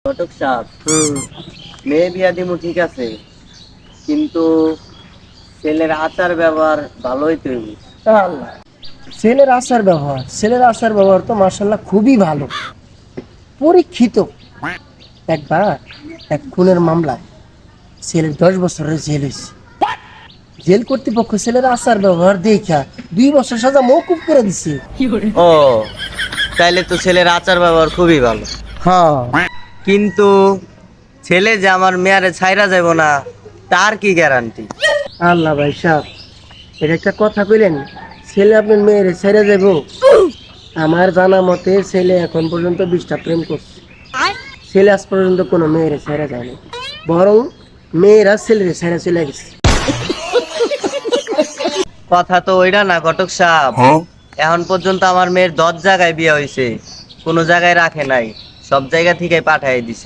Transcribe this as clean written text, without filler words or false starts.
ঘটক সাহেব, মেয়ে বিয়া দিমু ঠিক আছে, কিন্তু ছেলের আচার ব্যবহার ভালোই তৈরি। আল্লাহ, ছেলের আচার ব্যবহার তো মাশাআল্লাহ খুবই ভালো, পরীক্ষিত। একবার এক খুনের মামলায় ছেলের 10 বছরের জেল হয়েছে। জেল কর্তৃপক্ষ ছেলের আচার ব্যবহার দেখা 2 বছর সাজা মওকুফ করে দিছে। ও, তাইলে তো ছেলের আচার ব্যবহার খুবই ভালো। হ্যাঁ, কিন্তু ছেলে যে আমার মেয়ারে ছাইরা যাব না, তার কি গ্যারান্টি? আল্লাহ ভাই সাহেব, এটা একটা কথা কইলেন, ছেলে আপনার মেয়ের ছেড়ে যাব? আমার জানা মতে ছেলে এখন পর্যন্ত 20টা প্রেম করছে। ছেলে আজ পর্যন্ত কোনো মেয়ের ছেড়ে যায়নি, বরং মেয়েরা ছেলের ছেড়ে চলে গেছে। কথা তো ওইটা না ঘটক সাহেব। এখন পর্যন্ত আমার মেয়ের 10 জায়গায় বিয়ে হয়েছে, কোনো জায়গায় রাখে নাই, সব জায়গা থেকে পাঠাই দিছে।